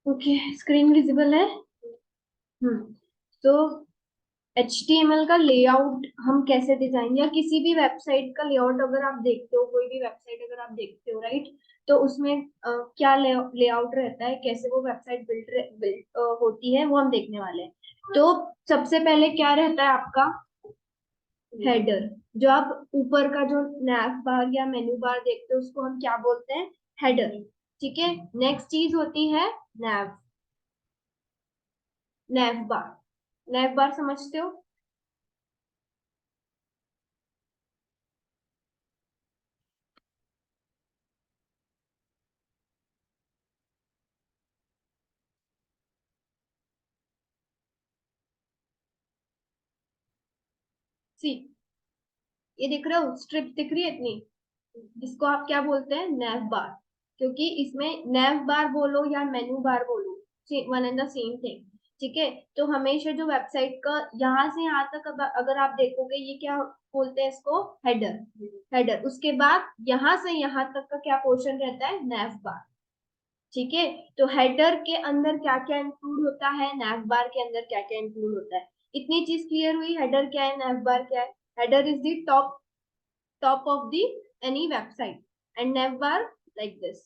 Okay, screen visible है। तो HTML का लेआउट हम कैसे डिजाइन, या किसी भी वेबसाइट का लेआउट अगर आप देखते हो, कोई भी वेबसाइट अगर आप देखते हो, राइट, तो उसमें क्या लेआउट रहता है, कैसे वो वेबसाइट बिल्ड होती है, वो हम देखने वाले हैं। तो सबसे पहले क्या रहता है आपका हेडर। जो आप ऊपर का जो नैव बार या मेन्यू बार देखते हो, उसको हम क्या बोलते हैं, हेडर। ठीक है, नेक्स्ट चीज होती है नैव, नैव बार। नैव बार समझते हो? सी, ये दिख रहा हो, स्ट्रिप दिख रही है इतनी, जिसको आप क्या बोलते हैं, नैव बार। क्योंकि इसमें नैव बार बोलो या मेन्यू बार बोलो, one and the same thing. ठीक है, तो हमेशा जो वेबसाइट का यहाँ से यहाँ तक अगर आप देखोगे, ये क्या बोलते हैं इसको, हेडर। हेडर, उसके बाद यहाँ से यहाँ तक का क्या पोर्शन रहता है, नैव बार। ठीक है, तो हेडर के अंदर क्या क्या इंक्लूड होता है, नैव बार के अंदर क्या क्या इंक्लूड होता है, इतनी चीज क्लियर हुई, हेडर क्या है, नैव बार क्या है। Header is the top of the any website, and naive bar like this.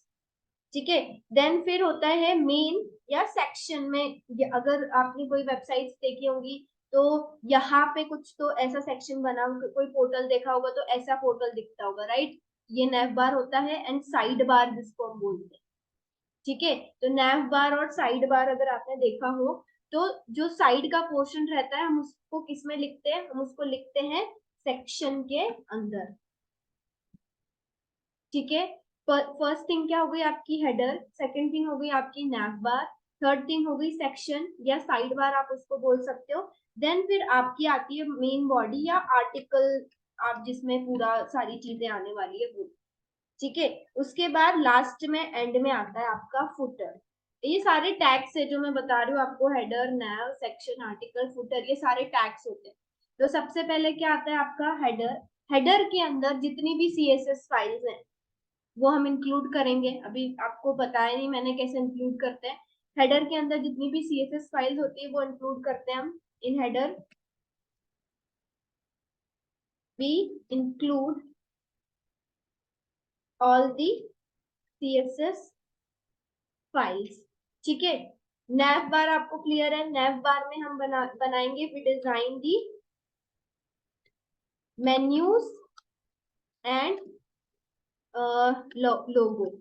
ठीक है, देन फिर होता है मेन या सेक्शन में। अगर आपने कोई वेबसाइट्स देखी होंगी, तो यहाँ पे कुछ तो ऐसा सेक्शन बना, कोई पोर्टल देखा होगा तो ऐसा पोर्टल दिखता होगा, राइट। ये नेव बार होता है, एंड साइड बार जिसको हम बोलते हैं। ठीक है, तो नैव बार और साइड बार अगर आपने देखा हो, तो जो साइड का पोर्शन रहता है, हम उसको किस में लिखते हैं, हम उसको लिखते हैं सेक्शन के अंदर। ठीक है, फर्स्ट थिंग क्या हो गई आपकी, हेडर। सेकंड थिंग हो गई आपकी नैव बार। थर्ड थिंग हो गई सेक्शन या साइड बार, आप उसको बोल सकते हो। देन फिर आपकी आती है मेन बॉडी या आर्टिकल, आप जिसमें पूरा सारी चीजें आने वाली है वो। ठीक है, उसके बाद लास्ट में एंड में आता है आपका फुटर। ये सारे टैग्स है जो मैं बता रही हूँ आपको, हेडर, नैव, सेक्शन, आर्टिकल, फुटर, ये सारे टैग्स होते हैं। तो सबसे पहले क्या आता है आपका हेडर। हेडर के अंदर जितनी भी CSS फाइल्स हैं, वो हम इंक्लूड करेंगे। अभी आपको बताया नहीं मैंने कैसे इंक्लूड करते हैं। हेडर के अंदर जितनी भी CSS फाइल्स होती है, वो इंक्लूड करते हैं हम in header. We include all the CSS files. ठीक है, नैव बार आपको क्लियर है, नैव बार में हम बनाएंगे, we design the menus and logo.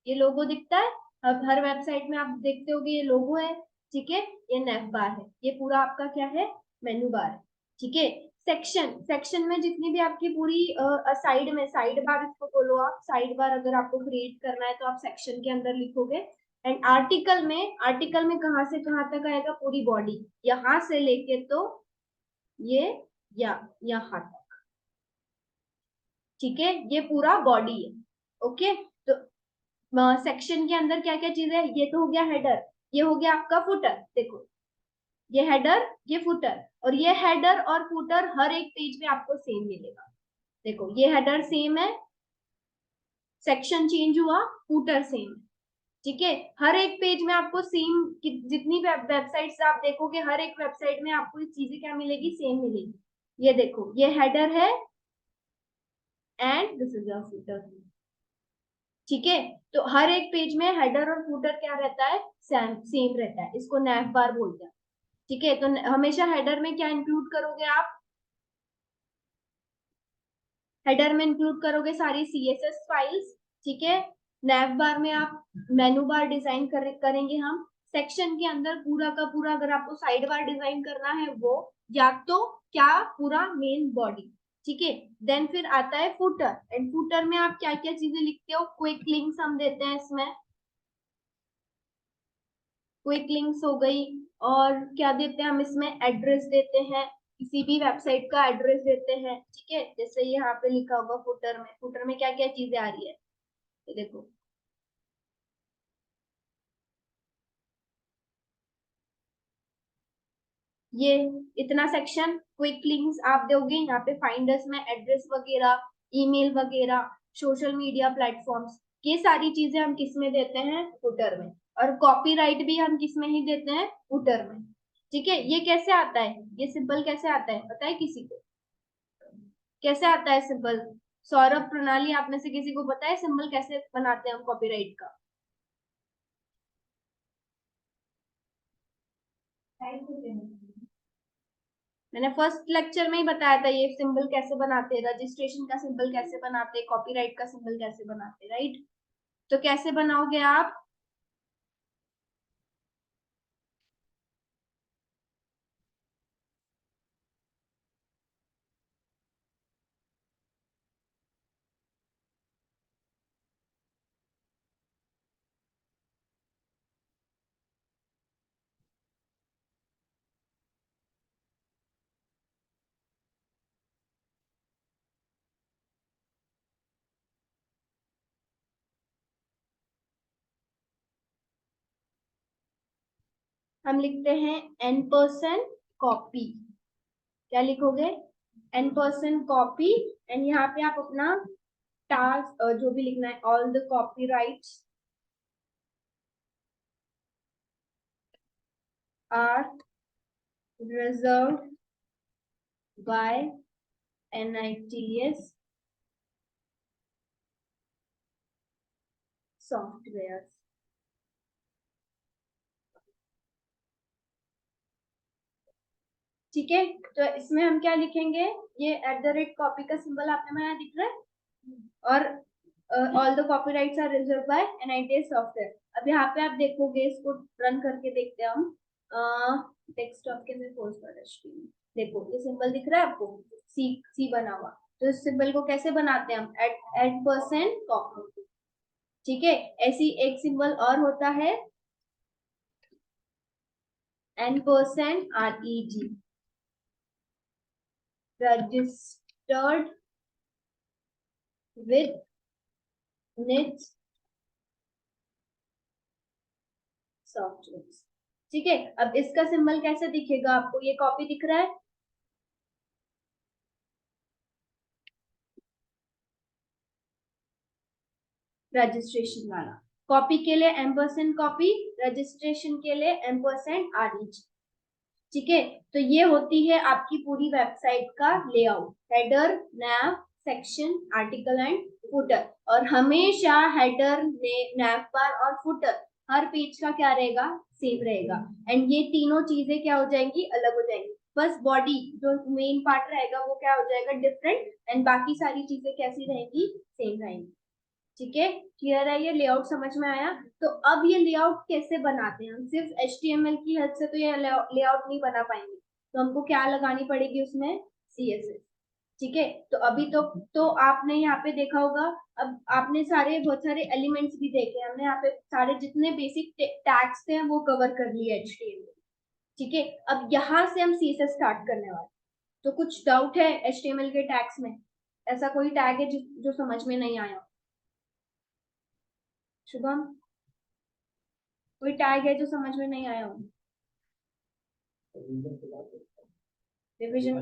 ये लोगो दिखता है, अब हर वेबसाइट में आप देखते होगे ये लोगो है। ठीक है, ये नेव बार है, ये पूरा आपका क्या है, मेनू बार है। ठीक है, सेक्शन, सेक्शन में जितनी भी आपकी पूरी साइड में, साइड बार इसको बोलो आप, साइड बार अगर आपको क्रिएट करना है तो आप सेक्शन के अंदर लिखोगे। एंड आर्टिकल में, आर्टिकल में कहाँ से कहाँ तक आएगा, पूरी बॉडी, यहां से लेके तो ये, या यहाँ तक। ठीक है, ये पूरा बॉडी है। ओके, तो सेक्शन के अंदर क्या क्या चीजें है, ये तो हो गया हेडर। ये हो गया आपका फुटर, देखो, ये हेडर, ये फुटर, और ये हेडर और फुटर हर एक पेज में आपको सेम मिलेगा। देखो, ये हेडर सेम है, सेक्शन चेंज हुआ, फुटर सेम है। ठीक है, हर एक पेज में आपको सेम, जितनी वेबसाइट्स आप देखोगे, हर एक वेबसाइट में आपको ये चीजें क्या मिलेगी, सेम मिलेगी। ये देखो, ये हेडर है, and this is your footer. ठीक है, तो हर एक पेज में हेडर और फुटर क्या रहता है, सेम सेम रहता है, इसको नैव बार बोलते हैं। ठीक है, तो हमेशा हेडर में क्या इंक्लूड करोगे आप, हेडर में इंक्लूड करोगे सारी CSS फाइल्स। ठीक है, नैव बार में आप मेनू बार डिजाइन करेंगे हम। सेक्शन के अंदर पूरा का पूरा, अगर आपको साइड बार डिजाइन करना है वो, या तो क्या, पूरा मेन बॉडी। ठीक है, देन फिर आता है फुटर, एंड फुटर में आप क्या क्या चीजें लिखते हो, क्विक लिंक्स हम देते हैं इसमें, क्विक लिंक्स हो गई। और क्या देते हैं हम इसमें, एड्रेस देते हैं, किसी भी वेबसाइट का एड्रेस देते हैं। ठीक है, जैसे यहाँ पे लिखा होगा फुटर में, फुटर में क्या क्या चीजें आ रही है, ये देखो, ये इतना सेक्शन क्विक लिंक्स आप दोगे यहाँ पे, फाइंडर्स में एड्रेस वगैरह, ईमेल वगैरह, सोशल मीडिया प्लेटफॉर्म्स, ये सारी चीजें हम किस में देते हैं, फुटर में। और कॉपीराइट भी हम किस में ही देते हैं, फुटर में। ठीक है, ये कैसे आता है, ये सिंबल कैसे आता है, पता है किसी को, कैसे आता है सिंबल? सौरभ, प्रणाली, आप में से किसी को पता है सिंबल कैसे बनाते हैं हम कॉपीराइट का? मैंने फर्स्ट लेक्चर में ही बताया था ये सिंबल कैसे बनाते हैं, रजिस्ट्रेशन का सिंबल कैसे बनाते हैं, कॉपीराइट का सिंबल कैसे बनाते हैं, राइट? तो कैसे बनाओगे आप? हम लिखते हैं n% कॉपी। क्या लिखोगे? n% copy. एंड यहाँ पे आप अपना टास्क जो भी लिखना है, all the copyrights are reserved by NITS software। ठीक है, तो इसमें हम क्या लिखेंगे? ये @कॉपी का सिंबल आपने बनाया दिख रहा है, और all the copyrights are reserve by NITS software. अब यहाँ पे आप देखोगे, इसको रन करके देखते हैं हम। डेस्कटॉप के अंदर फोर्स पर देखो, ये सिंबल दिख रहा है आपको, सी सी बना हुआ। तो इस सिंबल को कैसे बनाते हैं हम? एट% कॉपी। ठीक है, ऐसी एक सिंबल और होता है n%REG, registered with NITS software. ठीक है, अब इसका सिंबल कैसे दिखेगा आपको? ये कॉपी दिख रहा है, रजिस्ट्रेशन वाला। कॉपी के लिए M% कॉपी, रजिस्ट्रेशन के लिए M%REG। ठीक है, तो ये होती है आपकी पूरी वेबसाइट का layout, header, naive, section, article and footer. और हमेशा हेडर, नैव बार और फुटर हर पेज का क्या रहेगा? सेम रहेगा। एंड ये तीनों चीजें क्या हो जाएंगी? अलग हो जाएंगी। बस बॉडी जो मेन पार्ट रहेगा वो क्या हो जाएगा? डिफरेंट। एंड बाकी सारी चीजें कैसी रहेंगी? सेम रहेंगी। ठीक है, क्लियर है? ये लेआउट समझ में आया? तो अब ये लेआउट कैसे बनाते हैं? हम सिर्फ HTML की हेल्प से तो ये लेआउट नहीं बना पाएंगे, तो हमको क्या लगानी पड़ेगी उसमें? CSS। ठीक है, तो अभी तो आपने यहाँ पे देखा होगा। अब आपने बहुत सारे एलिमेंट्स भी देखे, हमने यहाँ पे सारे जितने बेसिक टैग्स थे वो कवर कर लिए HTML। ठीक है, अब यहाँ से हम CSS स्टार्ट करने वाले। तो कुछ डाउट है HTML के टैग्स में? ऐसा कोई टैग है जो समझ में नहीं आया? शुभम, कोई टैग है जो समझ में नहीं आया हो? रिविजन।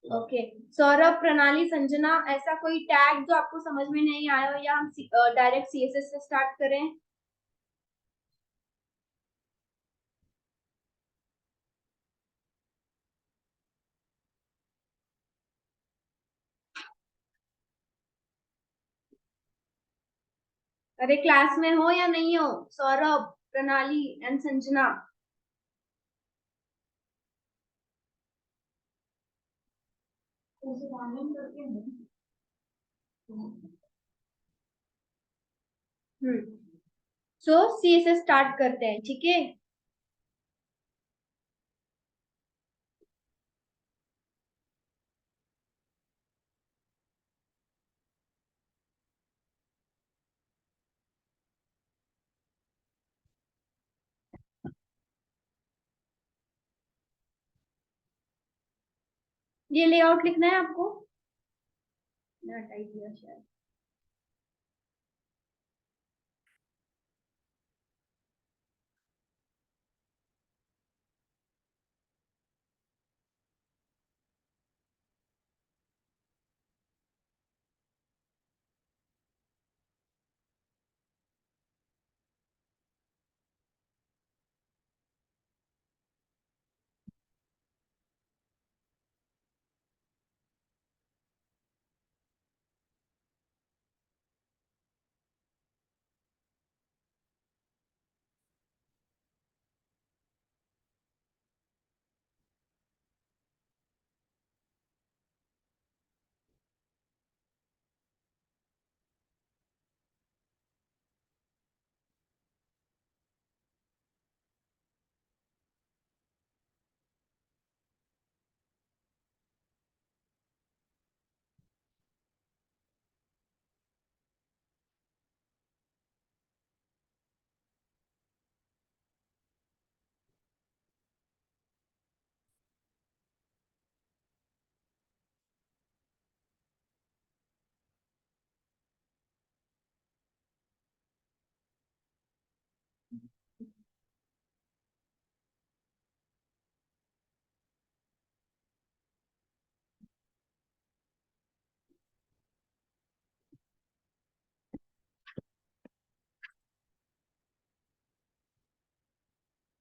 ओके, सौरभ, प्रणाली, संजना, ऐसा कोई टैग जो आपको समझ में नहीं आया हो, या हम डायरेक्ट CSS से स्टार्ट करें? अरे क्लास में हो या नहीं हो सौरभ, प्रणाली and Sanjana? Hmm, so CSS start करते हैं। ठीक है, ये लेआउट लिखना है आपको, ना टाइप किया शायद।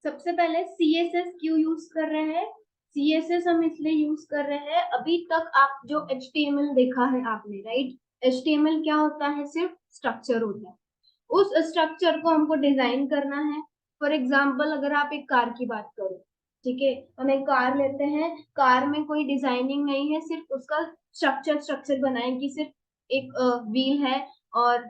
सबसे पहले CSS क्यों यूज कर रहे हैं? CSS हम इसलिए यूज कर रहे हैं, अभी तक आप जो HTML देखा है आपने, राइट? HTML क्या होता है? सिर्फ स्ट्रक्चर होता है। उस स्ट्रक्चर को हमको डिजाइन करना है। फॉर एग्जाम्पल अगर आप एक कार की बात करो, ठीक है, हम एक कार लेते हैं, कार में कोई डिजाइनिंग नहीं है, सिर्फ उसका स्ट्रक्चर स्ट्रक्चर बनाए कि सिर्फ एक व्हील है और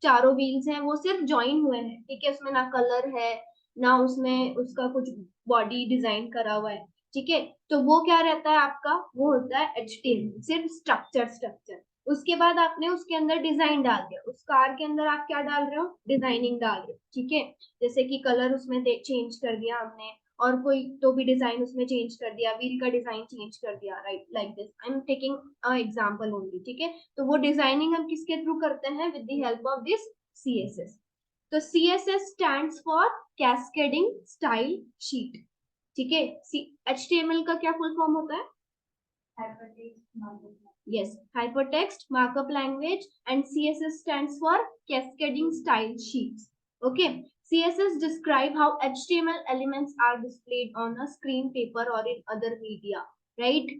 चारों व्हील्स हैं वो सिर्फ ज्वाइन हुए हैं, ठीक है, उसमें ना कलर है ना उसमें उसका कुछ बॉडी डिजाइन करा हुआ है, ठीक है, तो वो क्या रहता है आपका? वो होता है HTML, सिर्फ स्ट्रक्चर स्ट्रक्चर। उसके बाद आपने उसके अंदर डिजाइन डाल दिया, उस कार के अंदर आप क्या डाल रहे हो? डिजाइनिंग डाल रहे हो, ठीक है, जैसे कि कलर उसमें चेंज कर दिया हमने, और कोई तो भी डिजाइन उसमें चेंज कर दिया, व्हील का डिजाइन चेंज कर दिया, right? Like this I am taking example only, ठीक है। तो वो डिजाइनिंग हम किसके थ्रू करते हैं? With the help of this CSS। तो CSS stands for cascading style sheet, ठीक है। HTML का क्या फुल फॉर्म होता है? Yes, hypertext markup language, and CSS stands for cascading style sheets. Okay, CSS describe how HTML elements are displayed on a screen, paper or in other media, right?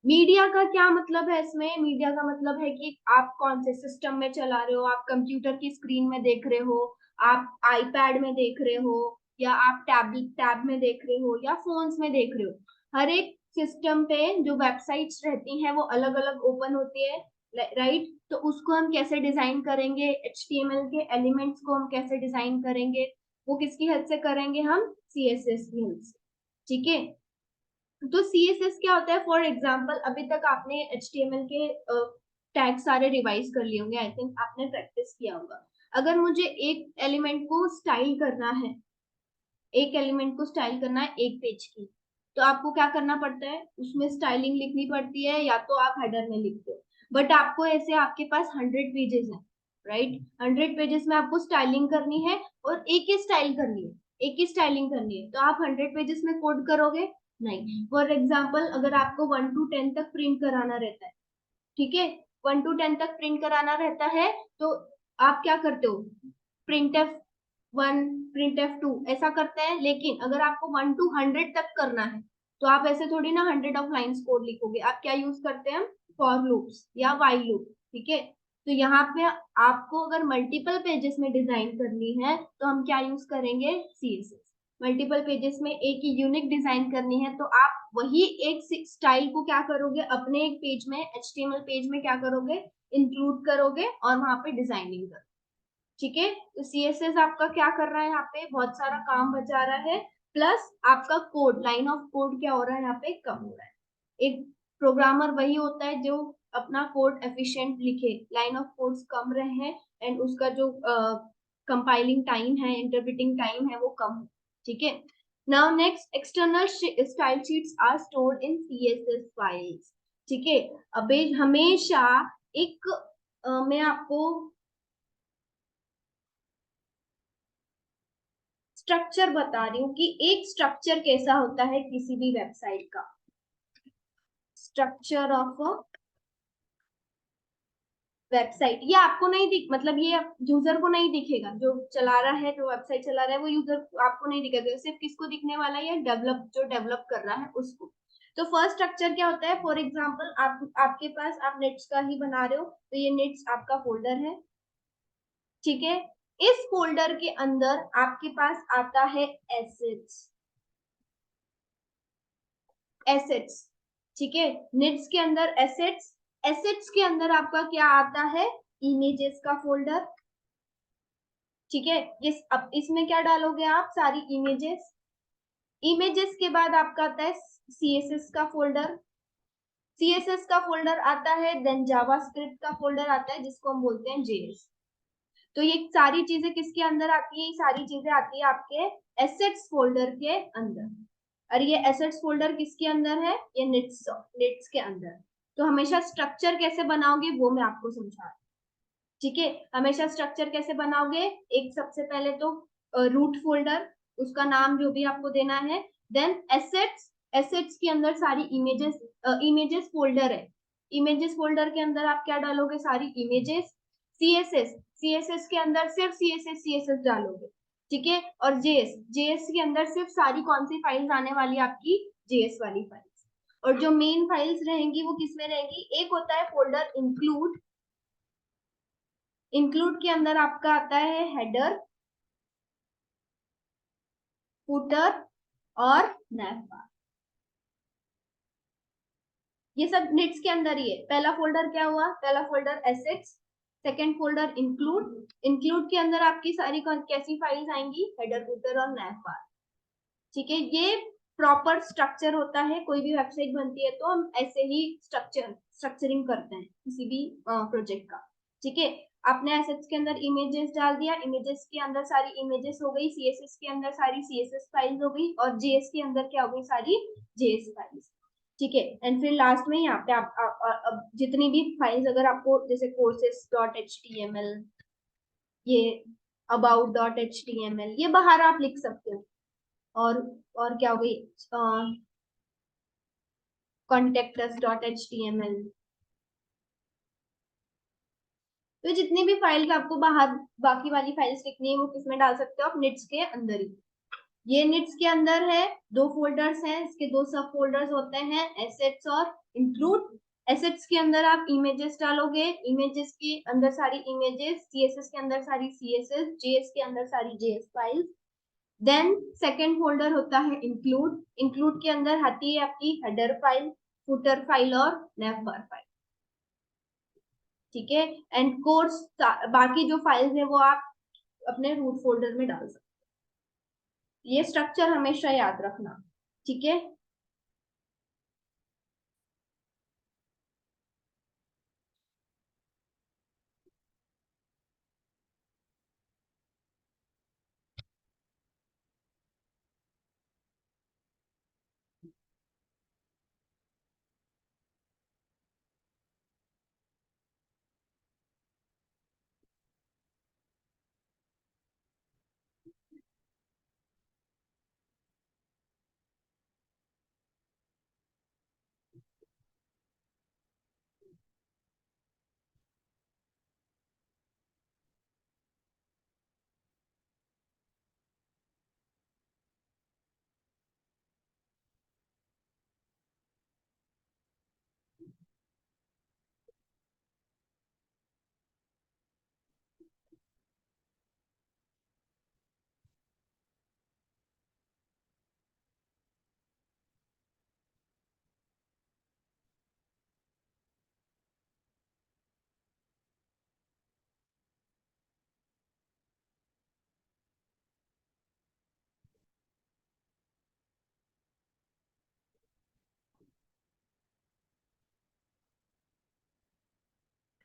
Media का क्या मतलब है इसमें? Media का मतलब है कि आप कौन से सिस्टम में चला रहे हो, आप कंप्यूटर की स्क्रीन में देख रहे हो, आप आईपैड में देख रहे हो, या आप टैब में देख रहे हो, या फोन्स में देख रहे हो। हर एक सिस्टम पे जो वेबसाइट्स रहती हैं वो अलग अलग ओपन होती है, राइट? तो उसको हम कैसे डिजाइन करेंगे? HTML के एलिमेंट्स को हम कैसे डिजाइन करेंगे? वो किसकी हेल्प से करेंगे? हम CSS की हेल्प से, ठीक है। तो CSS क्या होता है? फॉर एग्जाम्पल अभी तक आपने HTML के टैग सारे रिवाइज कर लिए होंगे, आई थिंक आपने प्रैक्टिस किया होगा। अगर मुझे एक एलिमेंट को स्टाइल करना है, एक एलिमेंट को स्टाइल करना है एक पेज की, तो आपको क्या करना पड़ता है? उसमें स्टाइलिंग लिखनी पड़ती है, या तो आप हेडर में लिखते हो, बट आपको ऐसे आपके पास 100 पेजेस है, राइट? 100 पेजेस में आपको स्टाइलिंग करनी है और एक ही स्टाइल करनी है, एक ही स्टाइलिंग करनी है, तो आप 100 पेजेस में कोड करोगे? नहीं। फॉर एग्जाम्पल अगर आपको 1 to 10 तक प्रिंट कराना रहता है, ठीक है, 1 to 10 तक प्रिंट कराना रहता है, तो आप क्या करते हो? printf1 printf2 ऐसा करते हैं। लेकिन अगर आपको 1 to 100 तक करना है, तो आप ऐसे थोड़ी ना 100 ऑफ लाइंस कोड लिखोगे, आप क्या यूज करते हैं? फॉर लूप्स या वाइल लूप, ठीक है। तो यहाँ पे आपको अगर मल्टीपल पेजेस में डिजाइन करनी है तो हम क्या यूज करेंगे? CSS। मल्टीपल पेजेस में एक ही यूनिक डिजाइन करनी है, तो आप वही एक स्टाइल को क्या करोगे? अपने एक पेज में, HTML पेज में क्या करोगे? इंक्लूड करोगे और वहां पे डिजाइनिंग करोगे, ठीक है। तो CSS आपका क्या कर रहा है? यहाँ पे बहुत सारा काम बचा रहा है, प्लस आपका कोड, लाइन ऑफ कोड क्या हो रहा है यहाँ पे? कम हो रहा है। एक प्रोग्रामर वही होता है जो अपना कोड एफिशिएंट लिखे, लाइन ऑफ कोड्स कम रहे हैं, एंड उसका जो कंपाइलिंग टाइम है, इंटरप्रिटिंग टाइम है, वो कम हो, ठीक है। Now next, external style sheets are stored in CSS files, ठीक है। अबे हमेशा एक मैं आपको स्ट्रक्चर बता रही हूँ कि एक स्ट्रक्चर कैसा होता है किसी भी वेबसाइट का। स्ट्रक्चर ऑफ अ वेबसाइट, ये आपको नहीं दिख, मतलब ये यूजर को नहीं दिखेगा, जो चला रहा है, जो वेबसाइट चला रहा है, वो यूजर आपको नहीं दिखेगा, सिर्फ किसको दिखने वाला है? जो डेवलप कर रहा है उसको। तो फर्स्ट स्ट्रक्चर क्या होता है? फॉर एग्जाम्पल आपके पास, आप नेट्स का ही बना रहे हो, तो ये नेट्स आपका फोल्डर है, ठीक है। इस फोल्डर के अंदर आपके पास आता है एसेट्स, एसेट्स, ठीक है। नेट्स के अंदर एसेट्स, एसेट्स के अंदर आपका क्या आता है? इमेजेस का फोल्डर, ठीक है। अब इसमें क्या डालोगे आप? सारी इमेजेस। इमेजेस के बाद आपका आता है CSS का फोल्डर, CSS का फोल्डर आता है, देन जावास्क्रिप्ट का फोल्डर आता है जिसको हम बोलते हैं JS। तो ये सारी चीजें किसके अंदर आती है? ये सारी चीजें आती है आपके एसेट्स फोल्डर के अंदर। और ये एसेट्स फोल्डर किसके अंदर है? ये नेट्स के अंदर। तो हमेशा स्ट्रक्चर कैसे बनाओगे वो मैं आपको समझा रही हूँ, ठीक है। हमेशा स्ट्रक्चर कैसे बनाओगे? एक सबसे पहले तो रूट फोल्डर, उसका नाम जो भी आपको देना है, देन एसेट्स, एसेट्स के अंदर सारी इमेजेस, इमेजेस फोल्डर है, इमेजेस फोल्डर के अंदर आप क्या डालोगे? सारी इमेजेस। CSS, CSS के अंदर सिर्फ CSS डालोगे, ठीक है। और जेएस, जेएस के अंदर सिर्फ सारी कौन सी फाइल्स आने वाली है आपकी, जेएस वाली फाइल्स। और जो मेन फाइल्स रहेंगी वो किसमें रहेंगी, एक होता है फोल्डर इंक्लूड, इंक्लूड के अंदर आपका आता है हेडर, फुटर और नैवबार, ये सब निट्स के अंदर ही है। पहला फोल्डर क्या हुआ, पहला folder assets, second folder include, include के अंदर आपकी सारी कैसी फाइल्स आएंगी, हेडर, फुटर और नैवबार। ठीक है, ये प्रॉपर स्ट्रक्चर होता है, कोई भी वेबसाइट बनती है तो हम ऐसे ही स्ट्रक्चरिंग करते हैं किसी भी प्रोजेक्ट का। ठीक है, आपने एसेट्स के अंदर इमेजेस डाल दिया, इमेजेस के अंदर सारी इमेजेस हो गई, सीएसएस के अंदर सारी सीएसएस फाइल्स हो गई, और जेएस के अंदर क्या हो गई, सारी जेएस फाइल्स। ठीक है, एंड फिर लास्ट में यहाँ पे आप जितनी भी फाइल्स अगर आपको, जैसे courses dot H T M L, ये about dot H T M L, ये बाहर आप लिख सकते हो। और और क्या हो गई, contacts dot H T M L, तो जितनी भी फाइल आपको बाहर बाकी वाली फाइल्स लिखनी है वो किसमें डाल सकते हो आप, निट्स के अंदर ही। ये निट्स के अंदर है, दो फोल्डर्स हैं, इसके दो सब फोल्डर्स होते हैं, एसेट्स और इंक्लूड। एसेट्स के अंदर आप इमेजेस डालोगे, इमेजेस के अंदर सारी इमेजेस, सीएसएस के अंदर सारी सीएसएस, जेएस के अंदर सारी JS files. Then second folder होता है इंक्लूड, इंक्लूड के अंदर आती है आपकी हेडर फाइल, फुटर फाइल और नैवबार फाइल। ठीक है, एंड कोर्स, बाकी जो फाइल्स है वो आप अपने रूट फोल्डर में डाल सकते हो। ये स्ट्रक्चर हमेशा याद रखना। ठीक है,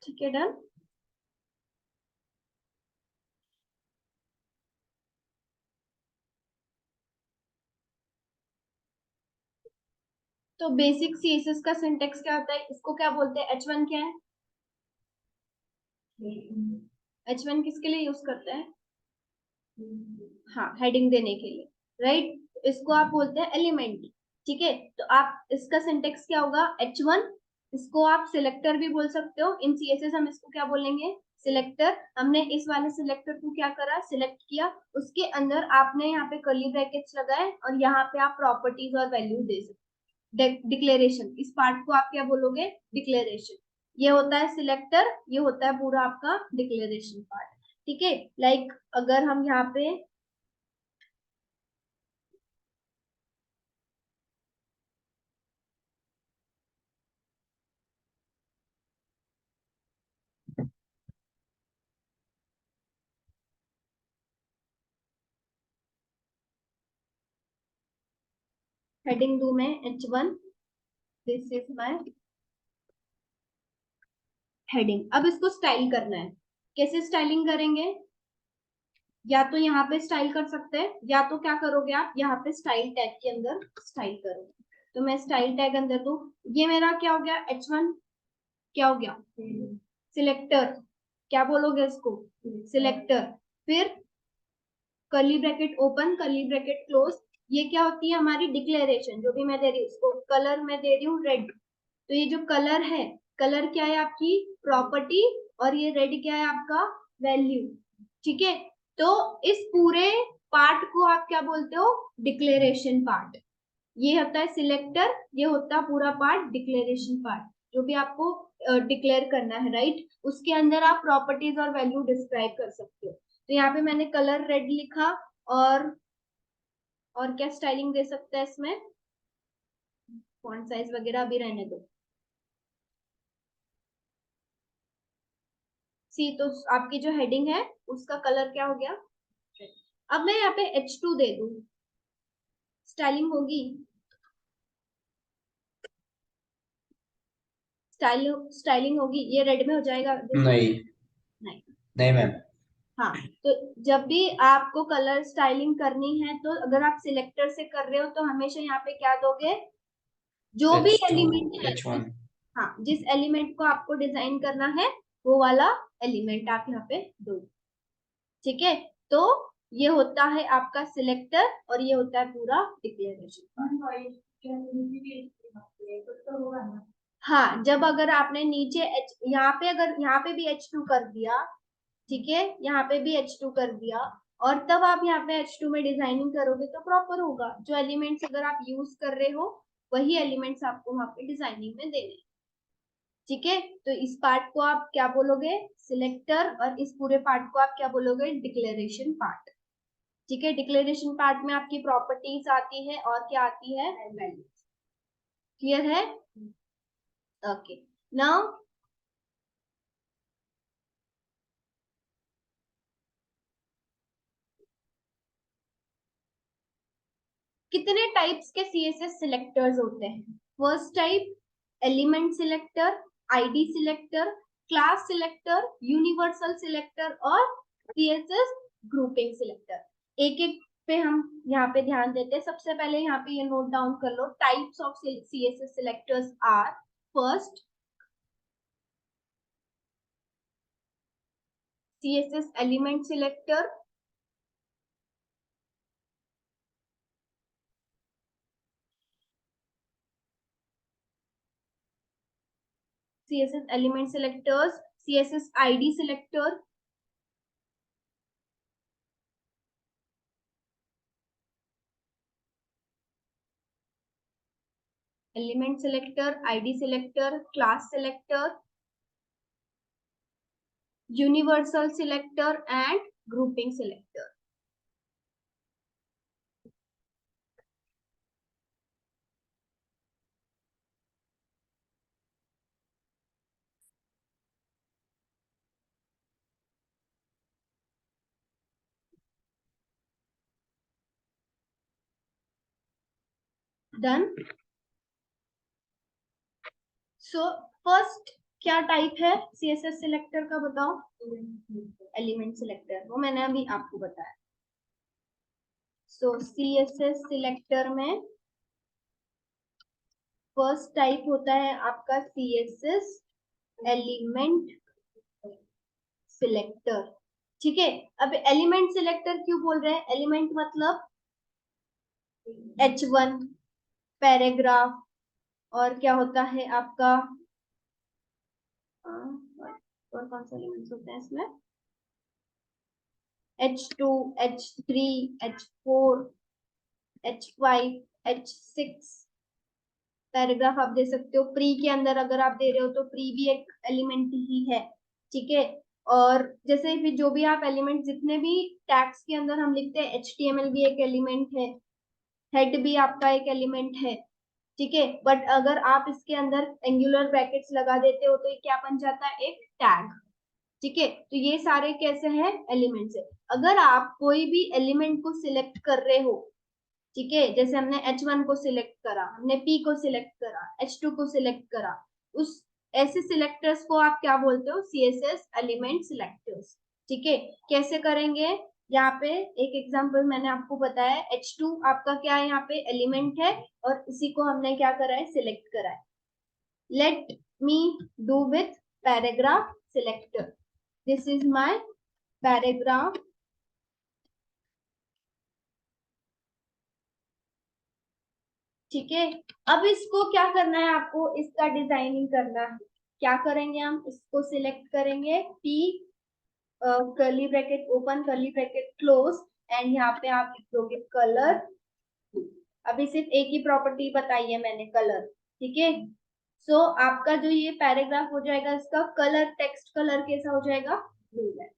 ठीक है, डन। तो बेसिक सीएसएस का सिंटेक्स क्या होता है, इसको क्या बोलते हैं, H1 क्या है, H1 किसके लिए यूज करते हैं, हाँ हेडिंग देने के लिए, राइट। इसको आप बोलते हैं एलिमेंट। ठीक है, तो आप इसका सिंटेक्स क्या होगा, H1। इसको आप सिलेक्टर भी बोल सकते हो, इन सीएसएस हम इसको क्या बोलेंगे, सिलेक्टर। हमने इस वाले सिलेक्टर को क्या करा, सिलेक्ट किया, उसके अंदर आपने यहाँ पे कर्ली ब्रैकेट्स लगाए और यहाँ पे आप प्रॉपर्टीज और वैल्यू दे सकते। डिक्लेरेशन, इस पार्ट को आप क्या बोलोगे, डिक्लेरेशन। ये होता है सिलेक्टर, ये होता है पूरा आपका डिक्लेरेशन पार्ट। ठीक है, लाइक अगर हम यहाँ पे हेडिंग दूं मैं H1, this is my heading. अब इसको स्टाइल करना है, कैसे स्टाइलिंग करेंगे, या तो यहाँ पे स्टाइल कर सकते हैं, या तो क्या करोगे आप, यहाँ पे स्टाइल टैग के अंदर स्टाइल करोगे। तो मैं स्टाइल टैग अंदर दूं, ये मेरा क्या हो गया, H1 क्या हो गया, सिलेक्टर। क्या बोलोगे इसको, सिलेक्टर। फिर curly bracket open, curly bracket close, ये क्या होती है हमारी डिक्लेरेशन, जो भी मैं दे रही हूँ उसको कलर में दे रही हूँ रेड। तो ये जो कलर है, कलर क्या है आपकी प्रॉपर्टी, और ये रेड क्या है आपका वैल्यू। ठीक है, तो इस पूरे पार्ट को आप क्या बोलते हो, डिक्लेरेशन पार्ट। ये होता है सिलेक्टर, ये होता है पूरा पार्ट डिक्लेरेशन पार्ट, जो भी आपको डिक्लेयर करना है, राइट। उसके अंदर आप प्रॉपर्टीज और वैल्यू डिस्क्राइब कर सकते हो। तो यहाँ पे मैंने कलर रेड लिखा, और क्या स्टाइलिंग दे सकता है इसमें, फॉन्ट साइज वगैरह अभी रहने दो। सी, तो आपकी जो हेडिंग है उसका कलर क्या हो गया। अब मैं यहाँ पे H2 दे दूं, स्टाइलिंग होगी, स्टाइलिंग होगी, ये रेड में हो जाएगा। नहीं नहीं। नहीं मैम। हाँ, तो जब भी आपको कलर स्टाइलिंग करनी है, तो अगर आप सिलेक्टर से कर रहे हो तो हमेशा यहाँ पे क्या दोगे, जो भी H2 एलिमेंट है, H1। हाँ, जिस एलिमेंट को आपको डिजाइन करना है वो वाला एलिमेंट आप यहाँ पे दो। ठीक है, तो ये होता है आपका सिलेक्टर और ये होता है पूरा डिक्लेरेशन। हाँ, जब अगर आपने नीचे एच, यहाँ पे अगर यहाँ पे भी H2 कर दिया, ठीक है, यहाँ पे भी H2 कर दिया, और तब आप यहाँ पे H2 में डिजाइनिंग करोगे तो प्रॉपर होगा। जो एलिमेंट्स अगर आप यूज कर रहे हो वही एलिमेंट्स आपको वहां पे डिजाइनिंग में देने। ठीक है, तो इस पार्ट को आप क्या बोलोगे, सिलेक्टर, और इस पूरे पार्ट को आप क्या बोलोगे, डिक्लेरेशन पार्ट। ठीक है, डिक्लेरेशन पार्ट में आपकी प्रॉपर्टीज आती है और क्या आती है, वैल्यूज। क्लियर है। ओके, नाउ कितने टाइप्स के सीएसएस सिलेक्टर्स होते हैं। First type element selector, ID selector, class selector, universal selector और सीएसएस ग्रुपिंग सिलेक्टर। एक एक पे हम यहाँ पे ध्यान देते हैं। सबसे पहले यहाँ पे ये नोट डाउन कर लो, types of CSS selectors are, first CSS element selector, CSS element selectors, CSS ID selector, element selector, ID selector, class selector, universal selector and grouping selector. Done. So first क्या type है CSS selector का, बताओ। Element selector, वो मैंने अभी आपको बताया। सो CSS selector में फर्स्ट टाइप होता है आपका CSS एलिमेंट सिलेक्टर। ठीक है, अब एलिमेंट सिलेक्टर क्यों बोल रहे हैं, एलिमेंट मतलब H1 पैराग्राफ, और क्या होता है आपका, और कौन से एलिमेंट्स होते हैं इसमें, H2, H3, H4, H5, H6 paragraph आप दे सकते हो। प्री के अंदर अगर आप दे रहे हो तो प्री भी एक एलिमेंट ही है। ठीक है, और जैसे भी जो भी आप एलिमेंट, जितने भी टैग्स के अंदर हम लिखते हैं, HTML भी एक एलिमेंट है, हेड भी आपका एक एलिमेंट है। ठीक है, बट अगर आप इसके अंदर एंगुलर ब्रैकेट्स लगा देते हो तो ये क्या बन जाता है, एक टैग। ठीक है, तो ये सारे कैसे हैं, एलिमेंट्स है। अगर आप कोई भी एलिमेंट को सिलेक्ट कर रहे हो, ठीक है, जैसे हमने H1 को सिलेक्ट करा, हमने P को सिलेक्ट करा, H2 को सिलेक्ट करा, उस ऐसे सिलेक्टर्स को आप क्या बोलते हो, CSS एलिमेंट सिलेक्टर्स। ठीक है, कैसे करेंगे, यहाँ पे एक एग्जांपल मैंने आपको बताया, H2 आपका क्या है, यहाँ पे एलिमेंट है और इसी को हमने क्या करा है, सिलेक्ट करा है। Let me do with paragraph selector, this is my paragraph. ठीक है, अब इसको क्या करना है, आपको इसका डिजाइनिंग करना है। क्या करेंगे, हम इसको सिलेक्ट करेंगे, P curly bracket open curly bracket close, and यहाँ पे आप लिख दोगे कलर। अभी सिर्फ एक ही प्रॉपर्टी बताई है मैंने, कलर, ठीक है। सो आपका जो ये पैराग्राफ हो जाएगा, इसका कलर, टेक्स्ट कलर कैसा हो जाएगा, ब्लू है।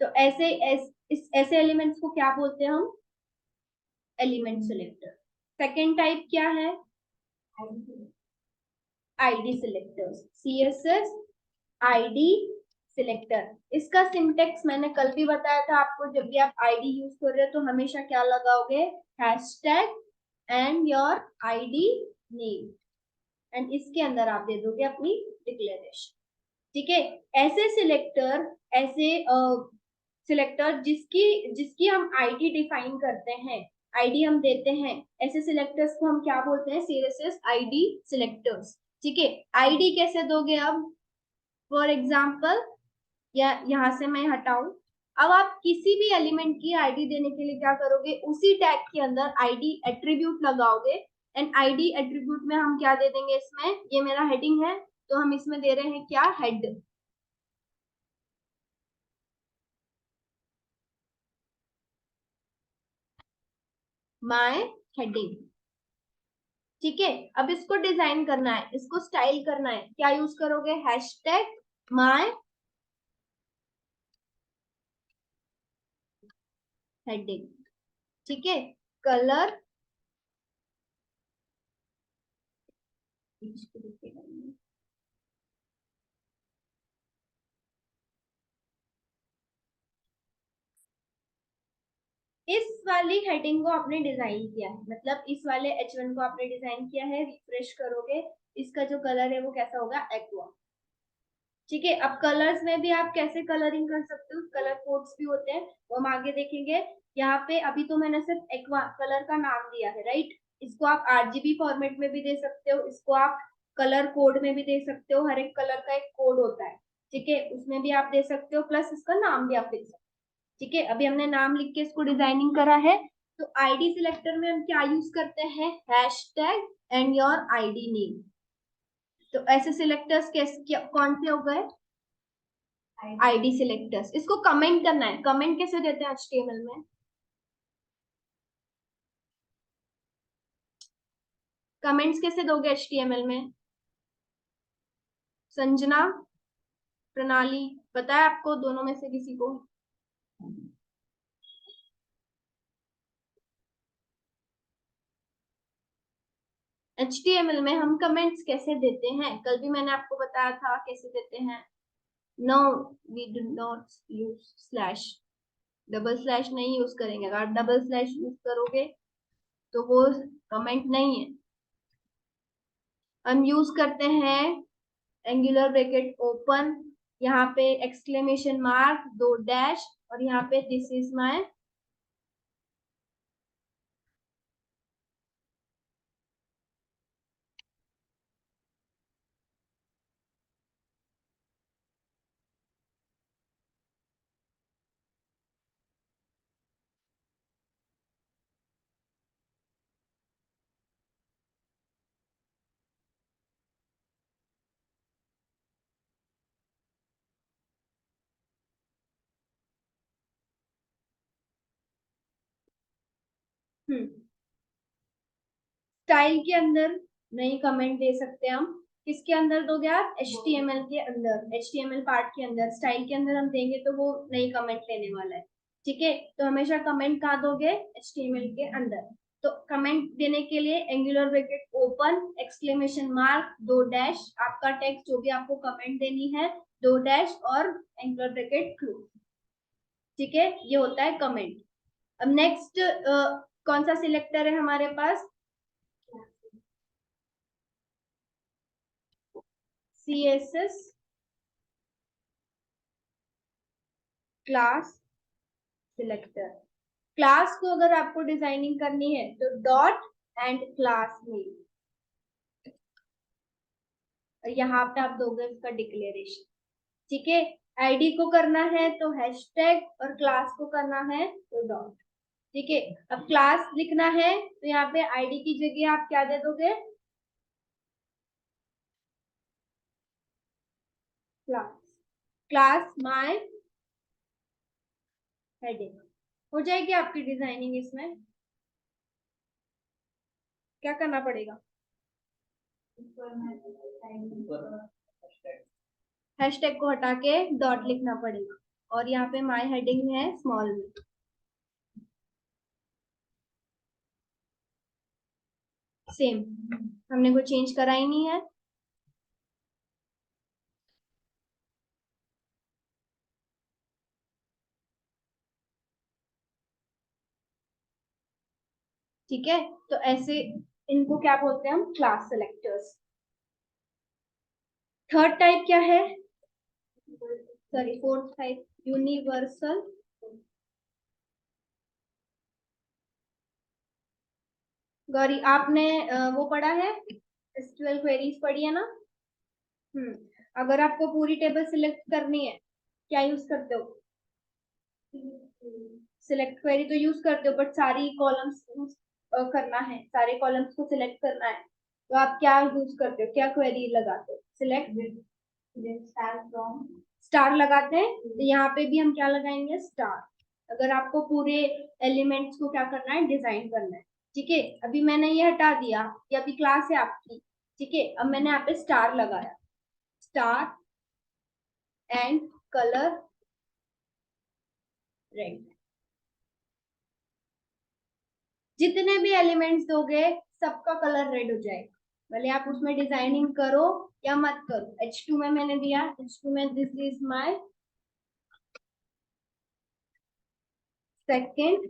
तो ऐसे एलिमेंट्स को क्या बोलते हैं हम, एलिमेंट सिलेक्टर। सेकेंड टाइप क्या है, ID selectors, CSS ID selector. इसका सिंटेक्स मैंने कल भी बताया था आपको, जब भी आप आईडी यूज कर रहे हो तो हमेशा क्या लगाओगे, hashtag and your ID name, and इसके अंदर आप दे दोगे अपनी डिक्लेरेशन, ठीक है। ऐसे सिलेक्टर, ऐसे सिलेक्टर जिसकी जिसकी हम आईडी डिफाइन करते हैं, आईडी हम देते हैं, ऐसे सिलेक्टर्स को हम क्या बोलते हैं, सीएसएस आईडी सिलेक्टर्स, ठीक है। आईडी कैसे दोगे अब, फॉर एग्जाम्पल, या यहां से मैं हटाऊं, अब आप किसी भी एलिमेंट की आईडी देने के लिए क्या करोगे, उसी टैग के अंदर आईडी एट्रीब्यूट लगाओगे, एंड आईडी एट्रीब्यूट में हम क्या दे देंगे, इसमें ये मेरा हेडिंग है तो हम इसमें दे रहे हैं क्या, हेड, माय हेडिंग, ठीक है। अब इसको डिजाइन करना है, इसको स्टाइल करना है, क्या यूज करोगे, हैशटैग माय हेडिंग, ठीक है। कलर, इस वाली हेडिंग को आपने डिजाइन किया है, मतलब इस वाले H1 को आपने डिजाइन किया है, रिफ्रेश करोगे, इसका जो कलर है वो कैसा होगा, एक्वा, ठीक है। अब कलर्स में भी आप कैसे कलरिंग कर सकते हो, कलर कोड्स भी होते हैं, वो हम आगे देखेंगे। यहाँ पे अभी तो मैंने सिर्फ एक्वा कलर का नाम दिया है, राइट। इसको आप आरजीबी फॉर्मेट में भी दे सकते हो, इसको आप कलर कोड में भी दे सकते हो, हर एक कलर का एक कोड होता है, ठीक है, उसमें भी आप दे सकते हो, प्लस इसका नाम भी आप दे सकते हो, ठीक है। अभी हमने नाम लिख के इसको डिजाइनिंग करा है। तो आईडी सिलेक्टर में हम क्या यूज करते हैं, hashtag and your ID name. तो ऐसे सिलेक्टर्स कैसे, कौन से हो गए, आईडी सिलेक्टर्स। इसको कमेंट करना है, कमेंट कैसे देते हैं एचटीएमएल में, कमेंट्स कैसे दोगे एचटीएमएल में, संजना, प्रणाली, पता है आपको दोनों में से किसी को, एचटीएमएल में हम कमेंट्स कैसे देते हैं, कल भी मैंने आपको बताया था कैसे देते हैं। No, we do not use slash, double slash नहीं यूज करेंगे, अगर आप डबल स्लैश यूज करोगे तो वो कमेंट नहीं है। हम यूज करते हैं एंगुलर ब्रैकेट ओपन, यहाँ पे एक्सक्लेमेशन मार्क, दो डैश, और यहाँ पे दिस इज माय, स्टाइल के अंदर नई कमेंट दे सकते हैं हम, किसके अंदर दोगे आप, एचटीएमएल के अंदर, एचटीएमएल पार्ट के अंदर, स्टाइल के अंदर हम देंगे तो वो नई कमेंट लेने वाला है, ठीक है। तो हमेशा कमेंट कहाँ दोगे, एचटीएमएल के अंदर। तो कमेंट देने के लिए angular bracket open, exclamation mark, दो डैश, आपका टेक्स्ट जो भी आपको कमेंट देनी है, दो डैश और एंगुलर ब्रैकेट क्लोज, ठीक है, ये होता है कमेंट। अब नेक्स्ट कौन सा सिलेक्टर है हमारे पास, CSS क्लास सिलेक्टर। क्लास को अगर आपको डिजाइनिंग करनी है तो डॉट एंड क्लास नेम, यहाँ पे आप दोगे इसका डिक्लेरेशन, ठीक है। आईडी को करना है तो हैशटैग, और क्लास को करना है तो डॉट, ठीक है। अब क्लास लिखना है तो यहाँ पे आईडी की जगह आप क्या दे दोगे, क्लास, क्लास माय हेडिंग, हो जाएगी आपकी डिजाइनिंग। इसमें क्या करना पड़ेगा? हैशटैग को हटा के डॉट लिखना पड़ेगा, और यहाँ पे माय हेडिंग है स्मॉल में। सेम, हमने कोई चेंज करा ही नहीं है। ठीक है, तो ऐसे इनको क्या बोलते हैं हम? Class selectors. थर्ड टाइप क्या है? Sorry, fourth type universal. Gauri, आपने वो पढ़ा है, एसक्यूएल क्वेरीज पढ़ी है ना? अगर आपको पूरी टेबल सिलेक्ट करनी है, क्या यूज करते हो? सिलेक्ट क्वेरी तो यूज करते हो, बट सारी कॉलम्स करना है, सारे कॉलम्स को सिलेक्ट करना है, तो आप क्या यूज करते हो? क्या क्वेरी लगाते हो? सिलेक्ट स्टार लगाते हैं, तो यहाँ पे भी हम क्या लगाएंगे? स्टार। अगर आपको पूरे एलिमेंट्स को क्या करना है? डिजाइन करना है। ठीक है, अभी मैंने ये हटा दिया, ये अभी क्लास है आपकी। ठीक है, अब मैंने यहाँ पे स्टार लगाया, स्टार एंड कलर रेड। जितने भी एलिमेंट्स दोगे सबका कलर रेड हो जाएगा, भले आप उसमें डिजाइनिंग करो या मत करो। H2 में मैंने दिया, H2 में this is my second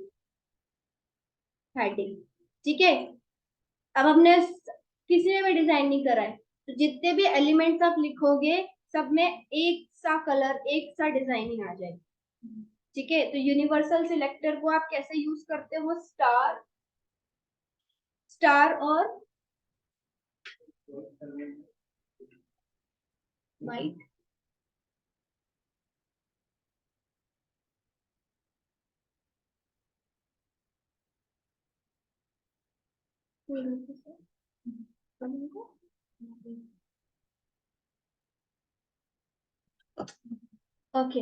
heading. ठीक है, अब हमने किसी ने भी डिजाइन नहीं करा है, तो जितने भी एलिमेंट्स आप लिखोगे सब में एक सा कलर, एक सा डिजाइनिंग आ जाएगी। ठीक है, तो यूनिवर्सल सिलेक्टर को आप कैसे यूज करते हो? स्टार, स्टार और व्हाइट। ओके,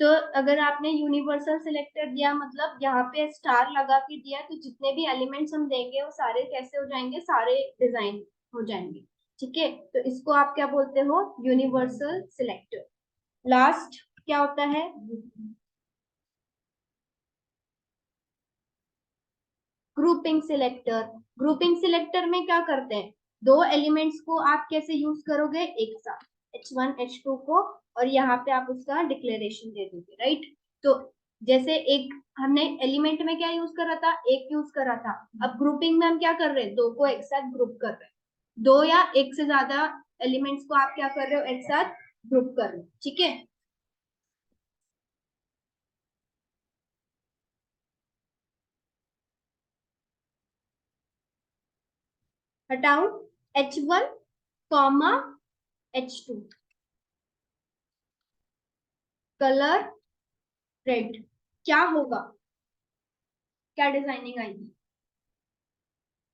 तो अगर आपने यूनिवर्सल सिलेक्टर दिया, मतलब यहाँ पे स्टार लगा के दिया, तो जितने भी एलिमेंट्स हम देंगे वो सारे कैसे हो जाएंगे? सारे डिजाइन हो जाएंगे। ठीक है, तो इसको आप क्या बोलते हो? Universal selector. लास्ट क्या होता है? Grouping selector. ग्रुपिंग सिलेक्टर में क्या करते हैं? दो एलिमेंट्स को आप कैसे यूज करोगे? एक साथ, H1 H2 को, और यहाँ पे आप उसका डिक्लेरेशन दे दोगे, राइट? तो जैसे एक हमने एलिमेंट में क्या यूज करा था? एक यूज करा था। अब ग्रुपिंग में हम क्या कर रहे हैं? दो को एक साथ ग्रुप कर रहे हैं। दो या एक से ज्यादा एलिमेंट्स को आप क्या कर रहे हो? एक साथ ग्रुप कर रहे हो। ठीक है, हटाऊ H1 comma H2, colour red. क्या होगा? क्या डिजाइनिंग आएगी?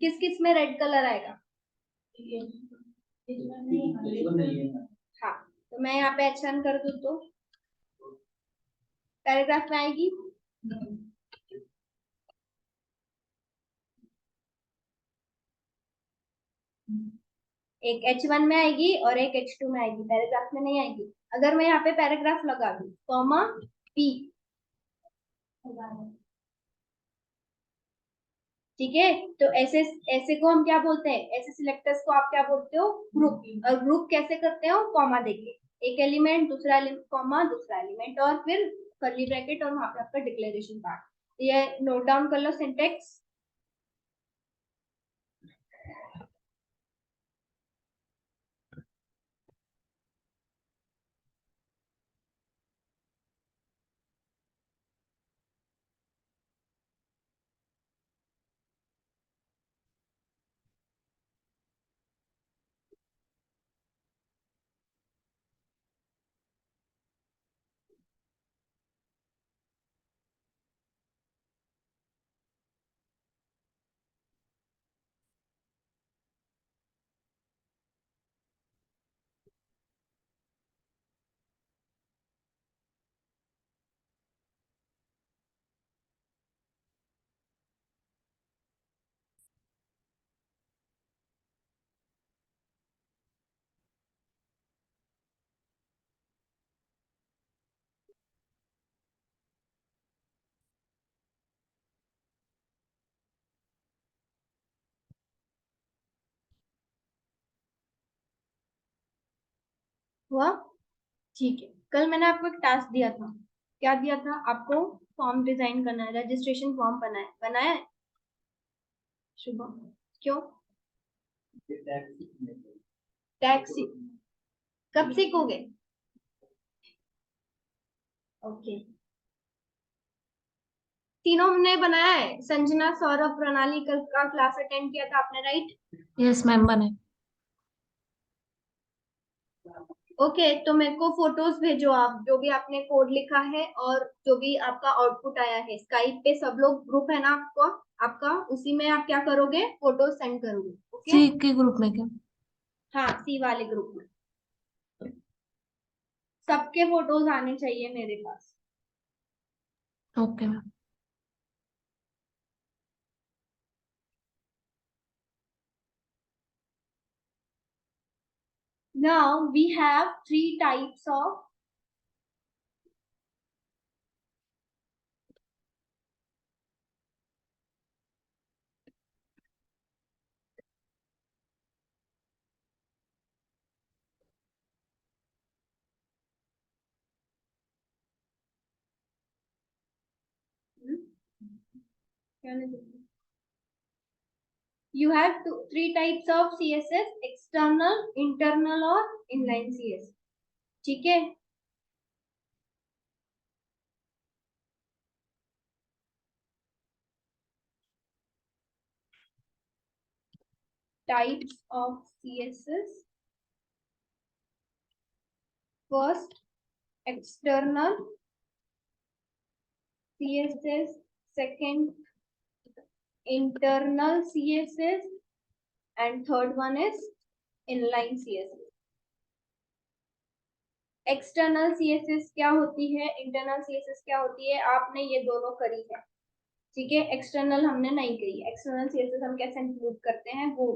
किस किस में रेड कलर आएगा? हाँ, तो मैं यहाँ पे H1 कर दूँ तो पैराग्राफ में आएगी। एक H1 में आएगी और एक H2 में आएगी, पैराग्राफ में नहीं आएगी। अगर मैं यहाँ पे पैराग्राफ लगा दूँ, कॉमा P, ठीक है, तो ऐसे ऐसे को हम क्या बोलते हैं? ऐसे सिलेक्टर्स को आप क्या बोलते हो? ग्रुप। और ग्रुप कैसे करते हो? कॉमा देके, एक एलिमेंट, दूसरा कॉमा, दूसरा एलिमेंट, और फिर कर्ली ब्रैकेट, और वहां पे आपका डिक्लेरेशन पार्ट। ये नोट डाउन कर लो सिंटेक्स। हुआ? ठीक है, कल मैंने आपको एक टास्क दिया था। क्या दिया था आपको? फॉर्म डिजाइन करना है, रजिस्ट्रेशन फॉर्म बनाया है? शुभम, क्यों? टैक्स कब सीखोगे? ओके, तीनों ने बनाया है। संजना, सौरभ, प्रणाली, कल का क्लास अटेंड किया था आपने, राइट? यस मैम बने। ओके, तो मेरे को फोटोज भेजो आप, जो भी आपने कोड लिखा है और जो भी आपका आउटपुट आया है। स्काइप पे सब लोग ग्रुप है ना आपको, आपका, उसी में आप क्या करोगे, फोटोज सेंड करोगे। ओके? सी के ग्रुप में क्या? हाँ, सी वाले ग्रुप में सबके फोटोज आने चाहिए मेरे पास। Okay ma'am. Now we have three types of you have three types of CSS: external, internal और inline CSS. ठीक है? Types of CSS: first external CSS, second internal CSS, and third one is inline CSS. External CSS क्या होती है, internal CSS क्या होती है, आपने ये दोनों करी है। ठीक है, एक्सटर्नल हमने नहीं करी। एक्सटर्नल सीएसएस हम कैसे इंक्लूड करते हैं वो।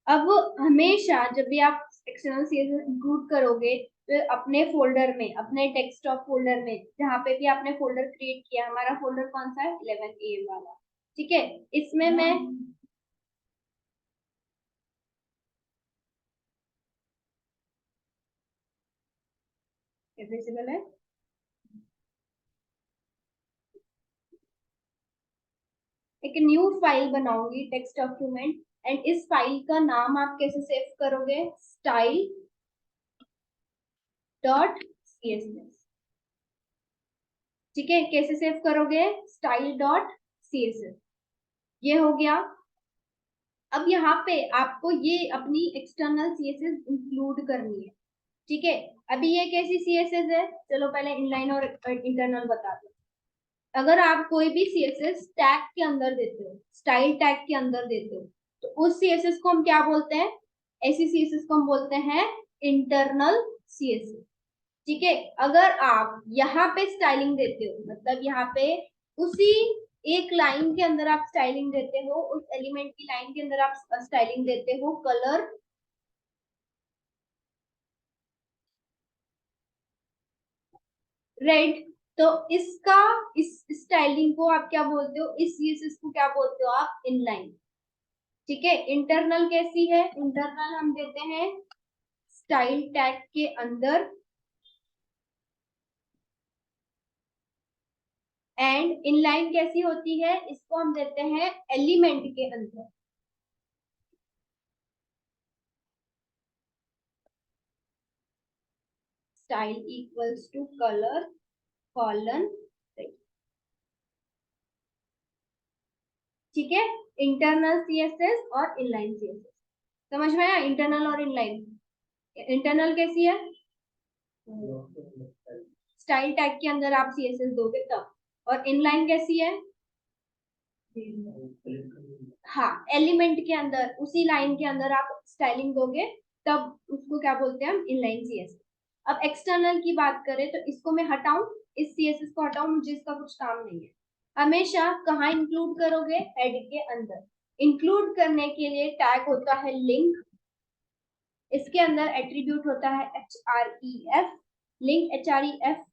अब हमेशा जब भी आप एक्सटर्नल सीएसएस इंक्लूड करोगे तो अपने फोल्डर में, अपने डेस्कटॉप फोल्डर में, जहां पे भी आपने फोल्डर क्रिएट किया, हमारा फोल्डर कौन सा है, 11 AM वाला। ठीक है, इसमें मैं विजिबल है, एक न्यू फाइल बनाऊंगी, टेक्स्ट डॉक्यूमेंट, एंड इस फाइल का नाम आप कैसे सेव करोगे, स्टाइल डॉट सीएसएस। ठीक है, कैसे सेव करोगे, स्टाइल डॉट सीएसएस। ये हो गया। अब यहाँ पे आपको ये अपनी एक्सटर्नल सीएसएस इंक्लूड करनी है। ठीक है, अभी ये कैसी सीएसएस है, चलो पहले इनलाइन और इंटरनल बता दो। अगर आप कोई भी सीएसएस टैग के अंदर देते हो, स्टाइल टैग के अंदर देते हो, तो उस सीएसएस को हम क्या बोलते हैं, ऐसी सीएसएस को हम बोलते हैं इंटरनल सीएसएस। ठीक है, अगर आप यहाँ पे स्टाइलिंग देते हो, मतलब यहाँ पे उसी एक लाइन के अंदर आप स्टाइलिंग देते हो, उस एलिमेंट की लाइन के अंदर आप स्टाइलिंग देते हो, कलर रेड, तो इसका, इस स्टाइलिंग को आप क्या बोलते हो, इस सीएसएस को क्या बोलते हो आप, इनलाइन। ठीक है, इंटरनल कैसी है, इंटरनल हम देते हैं स्टाइल टैग के अंदर, एंड इनलाइन कैसी होती है, इसको हम देते हैं एलिमेंट के अंदर। Style equals to colour colon. ठीक है, इंटरनल सीएसएस और इनलाइन सीएसएस समझ में आया, इंटरनल और इनलाइन। इंटरनल कैसी है, स्टाइल टैग के अंदर आप सीएसएस दोगे तब, और इनलाइन कैसी है, हाँ, एलिमेंट के अंदर, उसी लाइन के अंदर आप स्टाइलिंग दोगे, तब उसको क्या बोलते हैं हम, इनलाइन सीएसएस। अब एक्सटर्नल की बात करें तो इसको मैं हटाऊं, इस सीएसएस को हटाऊं, मुझे इसका कुछ काम नहीं है। हमेशा कहाँ इंक्लूड करोगे, हेड के अंदर। इंक्लूड करने के लिए टैग होता है लिंक, इसके अंदर एट्रीब्यूट होता है href, link href।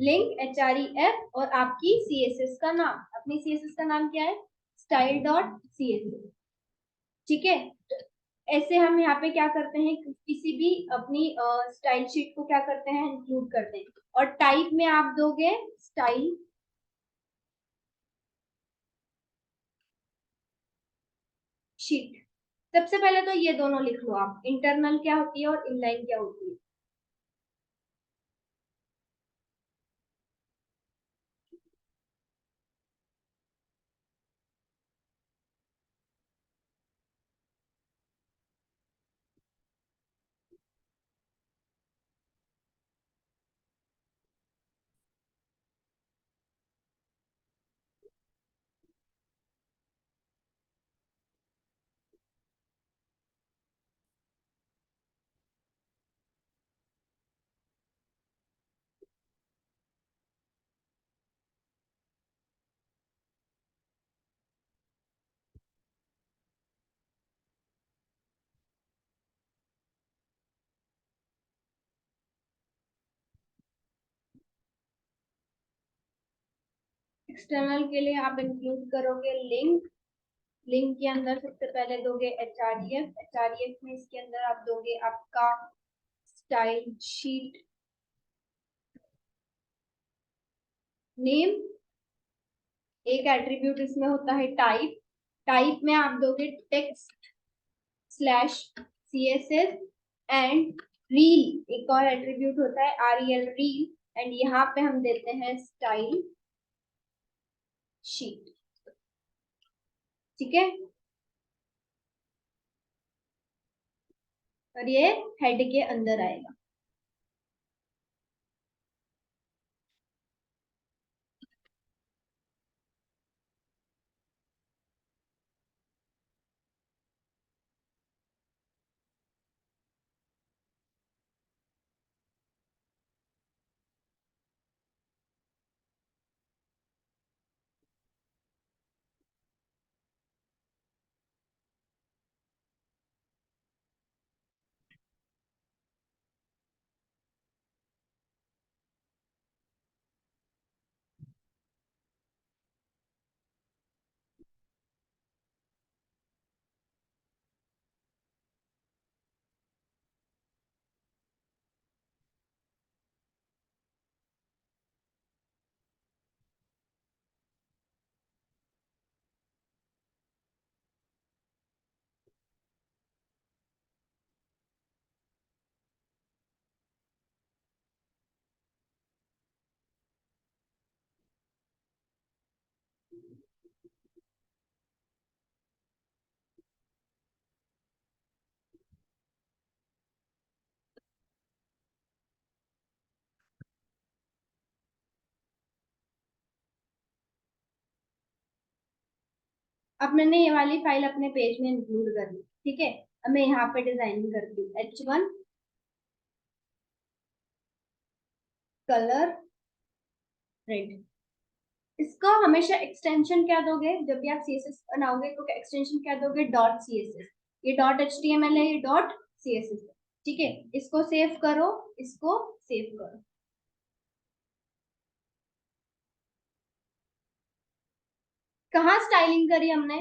Link href और आपकी css का नाम, अपनी css का नाम क्या है, style.css। ठीक है, ऐसे हम यहाँ पे क्या करते हैं, किसी भी अपनी स्टाइल शीट को क्या करते हैं, इंक्लूड करते हैं। और टाइप में आप दोगे स्टाइल शीट। सबसे पहले तो ये दोनों लिख लो आप, इंटरनल क्या होती है और इनलाइन क्या होती है। एक्सटर्नल के लिए आप इंक्लूड करोगे लिंक, लिंक के अंदर सबसे पहले दोगे href, href में इसके अंदर आप दोगे आपका स्टाइल शीट नेम। एक एट्रीब्यूट इसमें होता है टाइप, टाइप में आप दोगे text slash css and reel, एक और एट्रीब्यूट होता है rel रील, एंड यहाँ पे हम देते हैं स्टाइल शीट। ठीक है, और ये हेड के अंदर आएगा। अब मैंने ये वाली फाइल अपने पेज में इंक्लूड कर ली। ठीक है, अब मैं यहाँ पे डिजाइनिंग करती हूँ, h1 कलर रेड। इसका हमेशा एक्सटेंशन क्या दोगे, जब भी आप css बनाओगे तो एक्सटेंशन क्या दोगे, डॉट css। ये डॉट html है, ये डॉट css है। ठीक है, इसको सेव करो, इसको सेव करो। कहाँ स्टाइलिंग करी हमने,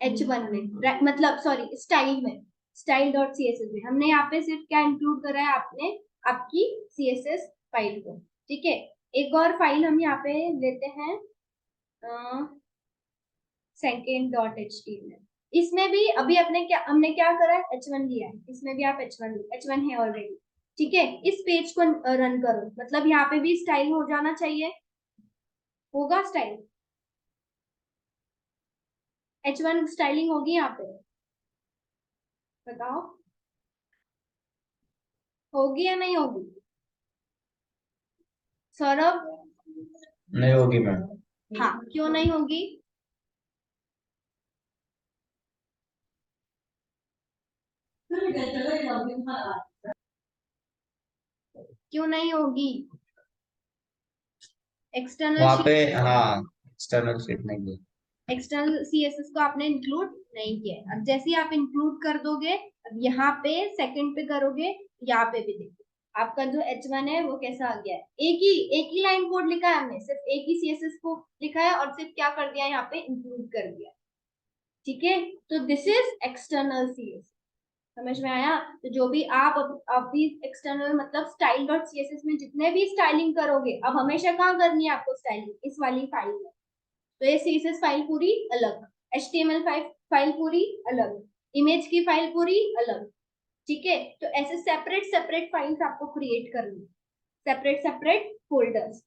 h1 में, मतलब सॉरी स्टाइल में, स्टाइल डॉट css में हमने यहाँ पे सिर्फ क्या इंक्लूड करा है, आपने आपकी css फाइल को। ठीक है, एक और फाइल हम यहाँ पे लेते हैं सेकेंड डॉट html। इसमें भी अभी हमने क्या करा है, h1 लिया है, इसमें भी आप h1 है ऑलरेडी। ठीक है, इस पेज को रन करो, मतलब यहाँ पे भी स्टाइल हो जाना चाहिए, होगा स्टाइल, h1 स्टाइलिंग होगी यहाँ पे, बताओ होगी या नहीं होगी सौरभ। नहीं होगी मैम। हाँ, क्यों नहीं होगी, क्यों नहीं होगी, एक्सटर्नल वहां पे हाँ एक्सटर्नल शीट नहीं है। एक्सटर्नल सीएसएस को आपने इंक्लूड नहीं किया है। अब जैसे ही आप इंक्लूड कर दोगे, अब यहाँ पे सेकंड पे करोगे, यहाँ पे भी देखो आपका जो H1 है वो कैसा आ गया है, एक ही लाइन कोड लिखा है हमने, सिर्फ एक ही CSS को लिखा है और सिर्फ क्या कर दिया यहाँ पे इंक्लूड कर दिया। ठीक है, तो दिस इज एक्सटर्नल CSS। समझ में आया? तो जो भी आप भी एक्सटर्नल मतलब स्टाइल डॉट CSS में जितने भी स्टाइलिंग करोगे, अब हमेशा कहाँ करनी है आपको स्टाइलिंग, इस वाली फाइल में। तो ये CSS फाइल पूरी अलग, HTML फाइल पूरी अलग, इमेज की फाइल पूरी अलग। ठीक है, तो ऐसे सेपरेट सेपरेट फाइल्स आपको क्रिएट करनी है, सेपरेट सेपरेट फोल्डर्स।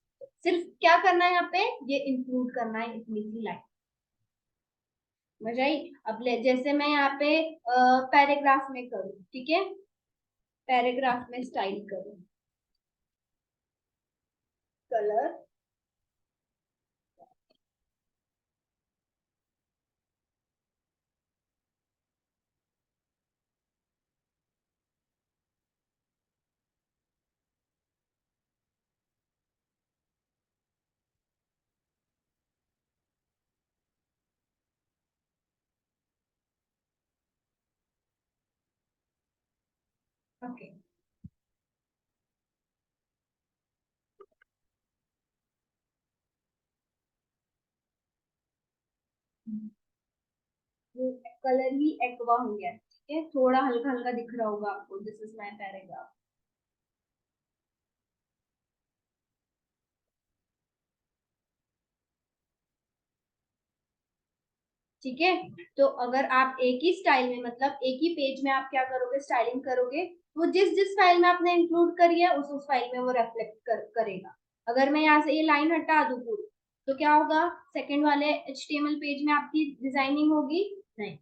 सिर्फ क्या करना है यहाँ पे, ये इंक्लूड करना है इतनी सी लाइन। समझ आई? अब जैसे मैं यहाँ पे पैराग्राफ में करूँ, ठीक है, पैराग्राफ में स्टाइल करूँ, कलर ओके। कलर ही एक्वा हो गया, ठीक है, थोड़ा हल्का हल्का दिख रहा होगा आपको, दिस इज माय पैराग्राफ। ठीक है, तो अगर आप एक ही स्टाइल में मतलब एक ही पेज में आप क्या करोगे, स्टाइलिंग करोगे, वो जिस जिस फाइल में आपने इंक्लूड करी है उस फाइल में वो रिफ्लेक्ट करेगा। अगर मैं यहाँ से ये लाइन हटा दूं पूरी, तो क्या होगा, सेकंड वाले HTML पेज में आपकी डिजाइनिंग होगी नहीं,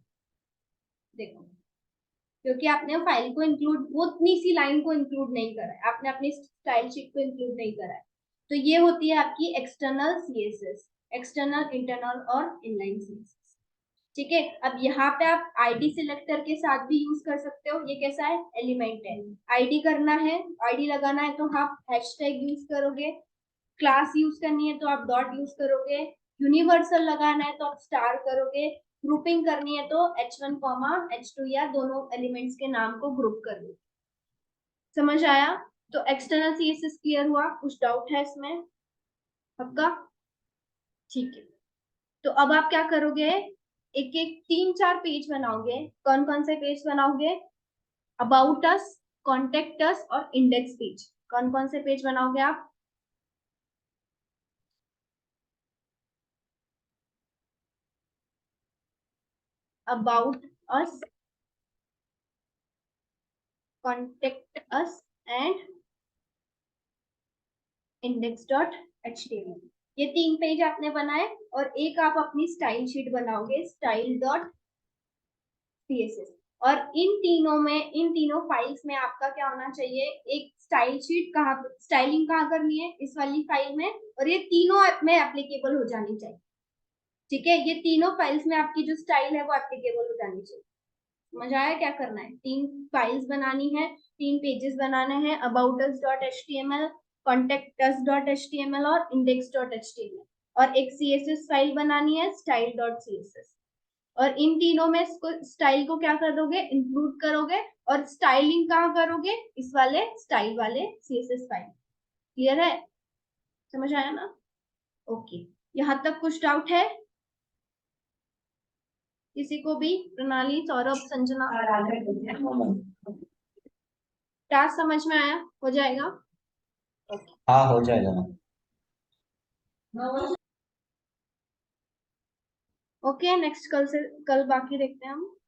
देखो, क्योंकि आपने फाइल को इंक्लूड, वो उतनी सी लाइन को इंक्लूड नहीं करा है, आपने अपनी स्टाइल शीट को इंक्लूड नहीं करा है। तो ये होती है आपकी एक्सटर्नल CSS, एक्सटर्नल, इंटरनल और इनलाइन CSS। ठीक है, अब यहाँ पे आप ID सिलेक्टर के साथ भी यूज कर सकते हो, ये कैसा है, एलिमेंट है। ID करना है, ID लगाना है तो आप हैशटैग यूज करोगे, क्लास यूज करनी है तो आप डॉट यूज करोगे, यूनिवर्सल लगाना है तो आप स्टार करोगे, ग्रुपिंग करनी है तो H1 H2 या दोनों एलिमेंट्स के नाम को ग्रुप कर लो। समझ आया? तो एक्सटर्नल CSS क्लियर हुआ? कुछ डाउट है इसमें आपका? ठीक है, तो अब आप क्या करोगे, एक एक 3-4 पेज बनाओगे। कौन कौन से पेज बनाओगे, अबाउट अस, कॉन्टेक्ट अस और इंडेक्स पेज। कौन कौन से पेज बनाओगे आप, about us, contact us and index.html। ये 3 पेज आपने बनाए और एक आप अपनी स्टाइल शीट बनाओगे, style.css। और इन तीनों फाइल्स में आपका क्या होना चाहिए, एक स्टाइल शीट, कहाँ स्टाइलिंग कहाँ करनी है, इस वाली फाइल में, और ये तीनों में एप्लीकेबल हो जानी चाहिए। ठीक है, ये तीनों फाइल्स में आपकी जो स्टाइल है वो एप्लीकेबल हो जानी चाहिए। समझ आया क्या करना है, 3 फाइल्स बनानी है, 3 पेजेस बनाने हैं, aboutus.html, contactus.html और index.html, और एक CSS फाइल बनानी है, style.css। और इन तीनों में स्टाइल को क्या कर दोगे, इंक्लूड करोगे, और स्टाइलिंग कहाँ करोगे, इस वाले स्टाइल वाले CSS फाइल। क्लियर है? समझ आया ना? ओके, यहाँ तक कुछ डाउट है किसी को भी? प्रणाली, सौरभ, संजना, टास्क समझ में आया? हो जाएगा? हाँ हो जाएगा। ओके, नेक्स्ट कल बाकी देखते हैं हम।